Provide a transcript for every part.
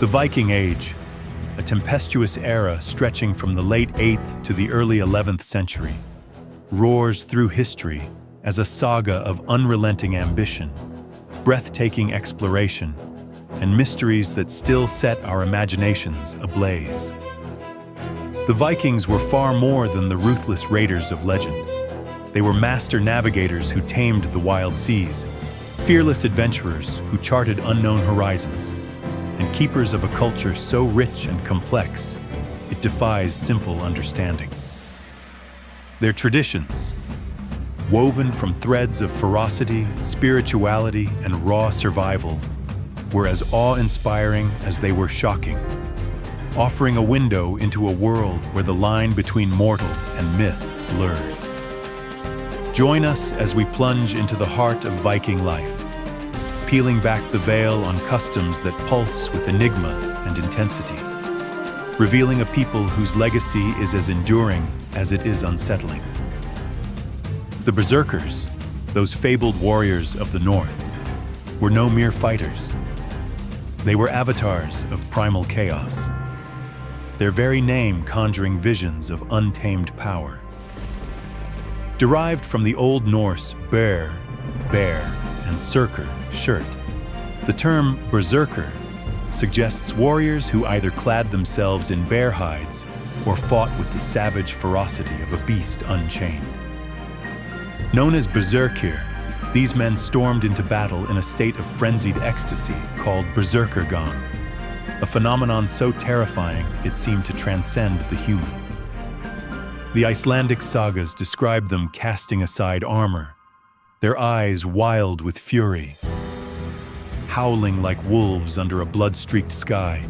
The Viking Age, a tempestuous era stretching from the late 8th to the early 11th century, roars through history as a saga of unrelenting ambition, breathtaking exploration, and mysteries that still set our imaginations ablaze. The Vikings were far more than the ruthless raiders of legend. They were master navigators who tamed the wild seas, fearless adventurers who charted unknown horizons, and keepers of a culture so rich and complex, it defies simple understanding. Their traditions, woven from threads of ferocity, spirituality, and raw survival, were as awe-inspiring as they were shocking, offering a window into a world where the line between mortal and myth blurred. Join us as we plunge into the heart of Viking life, peeling back the veil on customs that pulse with enigma and intensity, revealing a people whose legacy is as enduring as it is unsettling. The Berserkers, those fabled warriors of the North, were no mere fighters. They were avatars of primal chaos, their very name conjuring visions of untamed power. Derived from the Old Norse ber, bear, and serker, shirt, the term berserker suggests warriors who either clad themselves in bear hides or fought with the savage ferocity of a beast unchained. Known as berserker, these men stormed into battle in a state of frenzied ecstasy called berserker, a phenomenon so terrifying it seemed to transcend the human. The Icelandic sagas describe them casting aside armor, their eyes wild with fury, howling like wolves under a blood-streaked sky,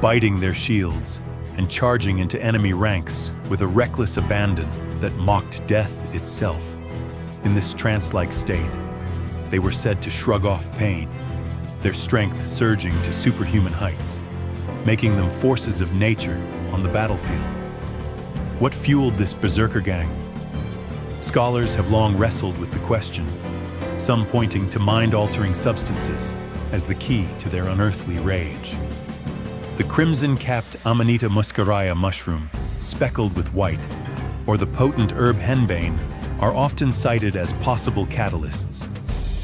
biting their shields and charging into enemy ranks with a reckless abandon that mocked death itself. In this trance-like state, they were said to shrug off pain, their strength surging to superhuman heights, making them forces of nature on the battlefield. What fueled this berserker gang? Scholars have long wrestled with the question, some pointing to mind-altering substances as the key to their unearthly rage. The crimson-capped Amanita muscaria mushroom, speckled with white, or the potent herb henbane, are often cited as possible catalysts,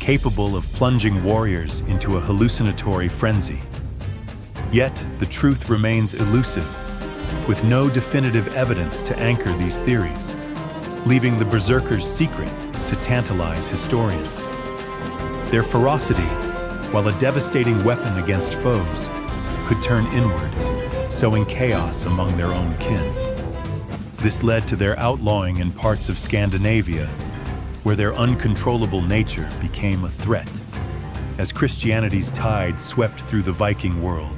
capable of plunging warriors into a hallucinatory frenzy. Yet, the truth remains elusive, with no definitive evidence to anchor these theories, leaving the berserkers' secret to tantalize historians. Their ferocity, while a devastating weapon against foes, could turn inward, sowing chaos among their own kin. This led to their outlawing in parts of Scandinavia, where their uncontrollable nature became a threat. As Christianity's tide swept through the Viking world,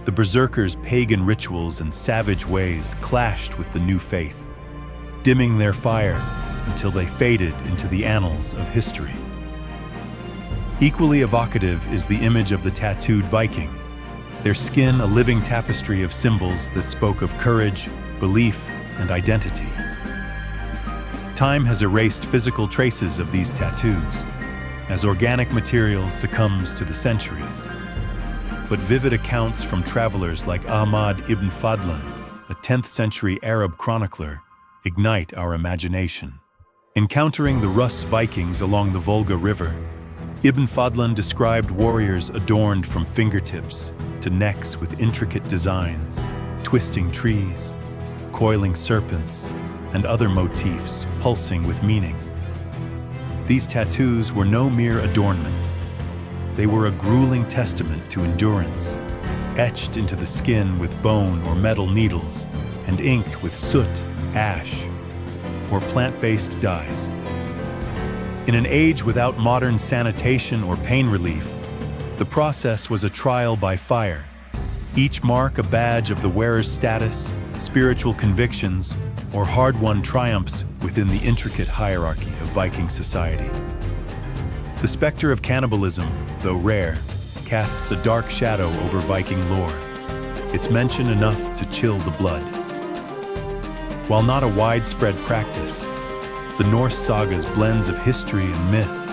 the berserkers' pagan rituals and savage ways clashed with the new faith, dimming their fire until they faded into the annals of history. Equally evocative is the image of the tattooed Viking, their skin a living tapestry of symbols that spoke of courage, belief, and identity. Time has erased physical traces of these tattoos, as organic material succumbs to the centuries. But vivid accounts from travelers like Ahmad ibn Fadlan, a 10th century Arab chronicler, ignite our imagination. Encountering the Rus Vikings along the Volga River, Ibn Fadlan described warriors adorned from fingertips to necks with intricate designs, twisting trees, coiling serpents, and other motifs pulsing with meaning. These tattoos were no mere adornment. They were a grueling testament to endurance, etched into the skin with bone or metal needles and inked with soot, ash, or plant-based dyes. In an age without modern sanitation or pain relief, the process was a trial by fire, each mark a badge of the wearer's status, spiritual convictions, or hard-won triumphs within the intricate hierarchy of Viking society. The specter of cannibalism, though rare, casts a dark shadow over Viking lore, its mention enough to chill the blood. While not a widespread practice, the Norse saga's blends of history and myth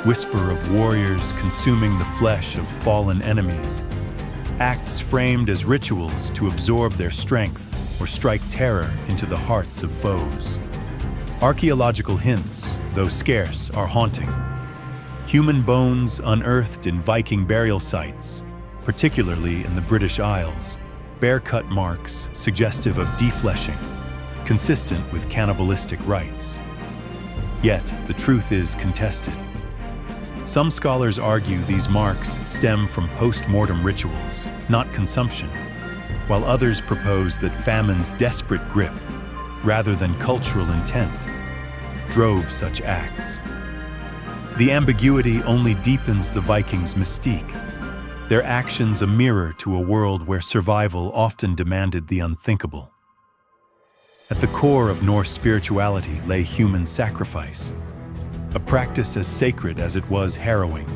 whisper of warriors consuming the flesh of fallen enemies, acts framed as rituals to absorb their strength or strike terror into the hearts of foes. Archaeological hints, though scarce, are haunting. Human bones unearthed in Viking burial sites, particularly in the British Isles, bear cut marks suggestive of defleshing, consistent with cannibalistic rites. Yet, the truth is contested. Some scholars argue these marks stem from post-mortem rituals, not consumption, while others propose that famine's desperate grip, rather than cultural intent, drove such acts. The ambiguity only deepens the Vikings' mystique, their actions a mirror to a world where survival often demanded the unthinkable. At the core of Norse spirituality lay human sacrifice, a practice as sacred as it was harrowing,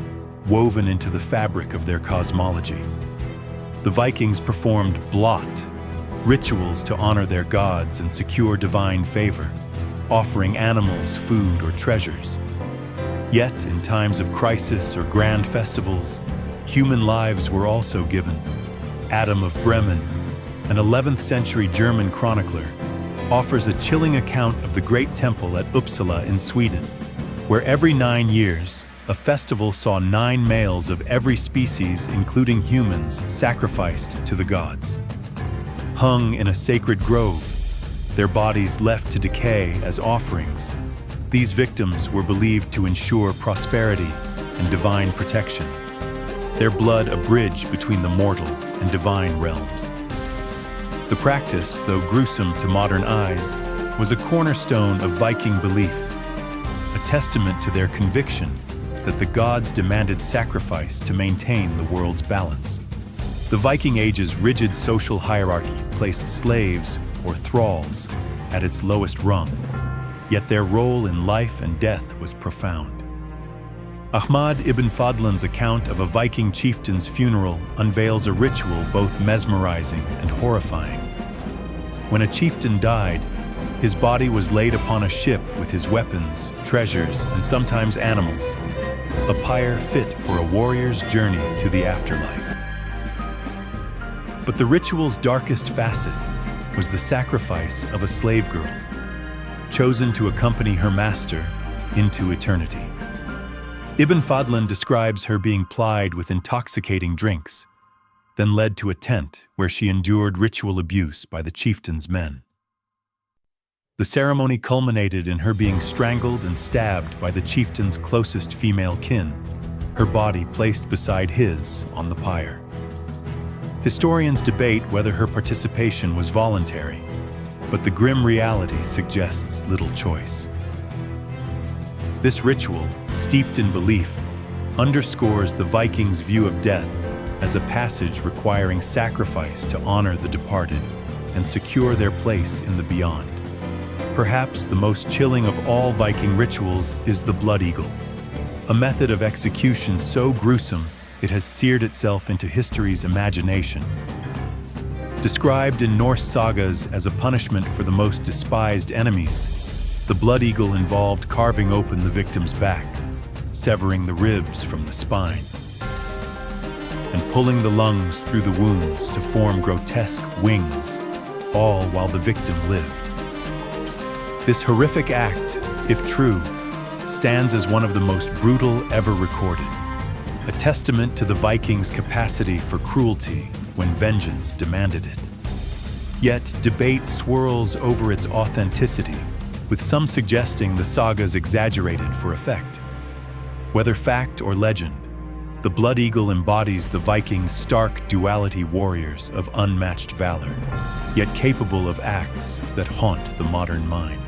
woven into the fabric of their cosmology. The Vikings performed blot, rituals to honor their gods and secure divine favor, offering animals food or treasures. Yet, in times of crisis or grand festivals, human lives were also given. Adam of Bremen, an 11th century German chronicler, offers a chilling account of the great temple at Uppsala in Sweden, where every 9 years, a festival saw 9 males of every species, including humans, sacrificed to the gods. Hung in a sacred grove, their bodies left to decay as offerings, these victims were believed to ensure prosperity and divine protection, their blood a bridge between the mortal and divine realms. The practice, though gruesome to modern eyes, was a cornerstone of Viking belief, a testament to their conviction that the gods demanded sacrifice to maintain the world's balance. The Viking Age's rigid social hierarchy placed slaves, or thralls, at its lowest rung, yet their role in life and death was profound. Ahmad ibn Fadlan's account of a Viking chieftain's funeral unveils a ritual both mesmerizing and horrifying. When a chieftain died, his body was laid upon a ship with his weapons, treasures, and sometimes animals, a pyre fit for a warrior's journey to the afterlife. But the ritual's darkest facet was the sacrifice of a slave girl, chosen to accompany her master into eternity. Ibn Fadlan describes her being plied with intoxicating drinks, then led to a tent where she endured ritual abuse by the chieftain's men. The ceremony culminated in her being strangled and stabbed by the chieftain's closest female kin, her body placed beside his on the pyre. Historians debate whether her participation was voluntary, but the grim reality suggests little choice. This ritual, steeped in belief, underscores the Vikings' view of death as a passage requiring sacrifice to honor the departed and secure their place in the beyond. Perhaps the most chilling of all Viking rituals is the blood eagle, a method of execution so gruesome it has seared itself into history's imagination. Described in Norse sagas as a punishment for the most despised enemies, the blood eagle involved carving open the victim's back, severing the ribs from the spine, and pulling the lungs through the wounds to form grotesque wings, all while the victim lived. This horrific act, if true, stands as one of the most brutal ever recorded, a testament to the Vikings' capacity for cruelty when vengeance demanded it. Yet debate swirls over its authenticity, with some suggesting the saga's exaggerated for effect. Whether fact or legend, the blood eagle embodies the Vikings' stark duality, warriors of unmatched valor, yet capable of acts that haunt the modern mind.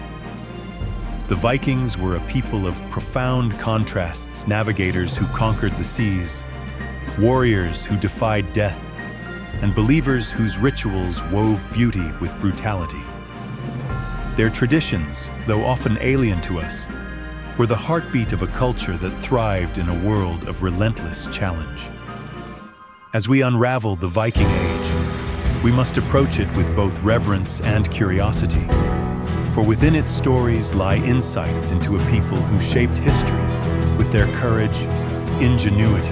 The Vikings were a people of profound contrasts, navigators who conquered the seas, warriors who defied death, and believers whose rituals wove beauty with brutality. Their traditions, though often alien to us, were the heartbeat of a culture that thrived in a world of relentless challenge. As we unravel the Viking Age, we must approach it with both reverence and curiosity, for within its stories lie insights into a people who shaped history with their courage, ingenuity,